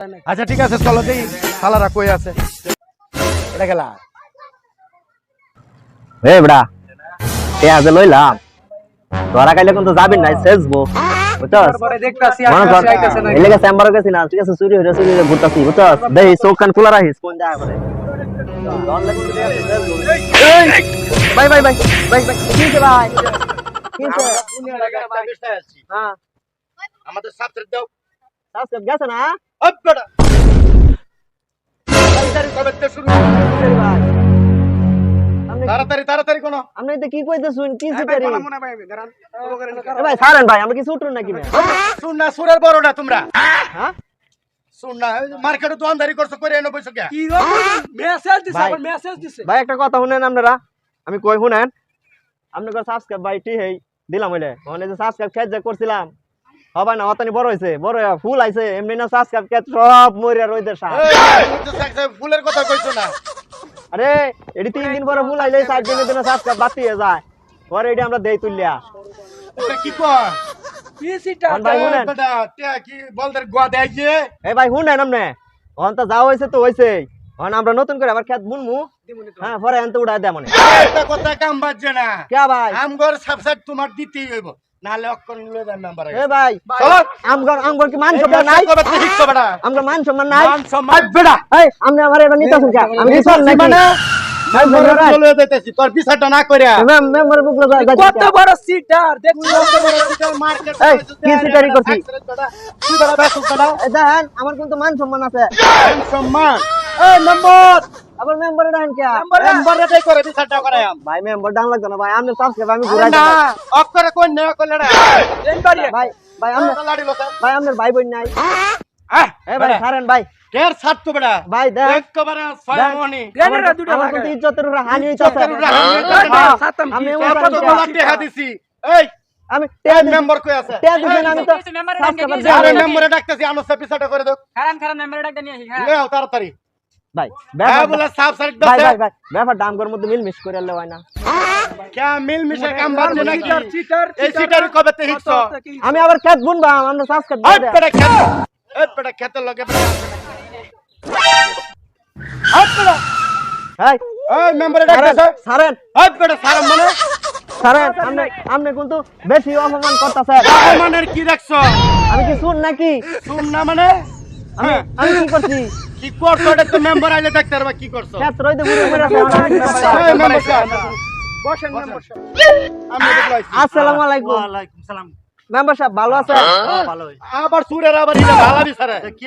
আচ্ছা ঠিক আছে চলো দেখি শালারা কই আছে। এটা গেলা এ বড়া তে আজ লইলাম ধরা খাইলে কিন্তু যাবেন নাই সেজবো বুঝছস পরে দেখতাছি মনে কর আইতাছে না। এলাকা চেম্বারে গেছি না ঠিক আছে চুরি হইরে ঘুরতাছি বুঝছস দেই চোখ কান খোলা রাখিস কোন জায়গা করে ভাই ভাই ভাই ভাই ভাই কি হইছে ভাই কি হইছে হ্যাঁ আমাদের সাবজেক্ট দাও সাবস্ক্রাইব গেছে না আপ বেটা তাড়াতাড়ি কবে থেকে শুরু ভাই আপনি তাড়াতাড়ি তাড়াতাড়ি কোন আপনি তো কি কইতেছুন কি সিটারি মনে ভাই আমি দাঁড়ান ভাই ছাড়েন ভাই আমরা কি ছুটুন নাকি ভাই শুন না সুরের বড়টা তোমরা হ্যাঁ শুন না মার্কেটে দোকানদারি করছো করে এনে বসে কে কি মেসেজ দিছে ভাই। আবার মেসেজ দিছে ভাই একটা কথা শুনেন আপনারা আমি কই শুনেন আপনাদের সাবস্ক্রাইব ভাই টি হেই দিলাম হইলে মানে যে সাবস্ক্রাইব খেজ করছিলাম হবে না অতনি বড় হইছে বড় হইয়া ফুল আইছে এমনি না সাবস্ক্রাইব খেজ সব মরিয়া রইদের সাথ ফুলের কথা কইছো না আরে এডি 3 দিন পরে ফুল আইলে 4 দিনের দিনে সাবস্ক্রাইব বাতি হয়ে যায় পরে এডি আমরা দেই তুলিয়া এটা কি কয় কি সিটা ভাই শুনেন বেটা তে কি বলদের গোয়া দেয় যে এই ভাই শুনেন আমনে অন তো যাও হইছে তো হইছে অন আমরা নতুন করে আবার খেত বুনমু হ্যাঁ পরে এনতে উড়াই দে মনে এটা কথা কাম বাজছে না কে ভাই আমগর সাবসেট তোমার দিতেই হইব নালে অক্ষর লয়ে দেন নাম্বার এ ভাই চলো আমগর কি মান সম্মান নাই কবে থেকে শিখছো বেটা আমগর মান সম্মান নাই মান সম্মান বেটা এই আপনি আমার এবার নিতাছেন কে আমি নিতাম নাকি মানে ভাই বলরা চলে যাইতেছি তোর বিচারটা না কইরা মেম্বার বুকলা যাই কত বড় সিটার দেখুন মার্কেট এই কি সিটারি করছি তুই বেটা বেসুক বেটা এই দেখেন আমার কিন্তু মান সম্মান আছে মান সম্মান এই নম্বর আবার মেম্বারে দেখেন কে নাম্বারটাই করে বিচারটা করায়াম ভাই মেম্বার ডান লাগতো না ভাই আপনি সাবস্ক্রাইব আমি ঘুরাই না অক্ষরে কোন না করলে না ভাই ভাই আপনি লাড়ি লোকা ভাই আপনার ভাই বোন নাই এই ভাই ছাড়েন ভাই কের ছাড় তো বেটা ভাই দেখ একবারে ছয়মনি গ্রেনেডা দুটো আমার কিন্তু ইজ্জতের উপরে হানি হইতাছে আমি এমন কত করেন গোলা কে? টেহা দিছি এই আমি এই মেম্বার কই আছে তে দিবেন আমি তো সাবস্ক্রাইব আরে মেম্বারে ডাকতেছি আনোসে পিছাটা করে দাও খারান মেমোরি ডাকতে নিয়ে আসি হ্যাঁ লেও তাড়াতাড়ি ভাই হ্যাঁ বলে সাফ সাইড ভাই দাও ভাই ভাই ব্যাপার দাম করার মধ্যে মিল মিস করে আনলে হয় না কে মিল মিশে কাম বাজে নাকি চিটার এই সিটারি কবে তে হিকছো আমি আবার খেত বুনবা আমরা সাবস্ক্রাইব এই দিয়ে দেন। পেড়া খেত এই পেড়া খেত লগে পেড়া এই পেড়া এই এই মেম্বারে ডাকতেছ ছাড়েন এই পেড়া সারাম মানে ছাড়েন আপনি কিন্তু বেশি অপমান করতেছেন মানের কি দেখছো আমি কি শুন নাকি শুন না মানে আমি আমি কি করছি কি করছো এটা তো মেম্বার আইলে দেখতে পারবা কি করছো খেত রইতে ঘুরে ঘুরে এই মেম্বার সাহেব বসেন মেম্বার সাহেব আমি দেখলাইছি আসসালামু আলাইকুম ওয়া আলাইকুম সালাম মেম্বার সাহেব ভালো আছেন ভালো আবার সুরের আবার এটা ভালো বিচারে কি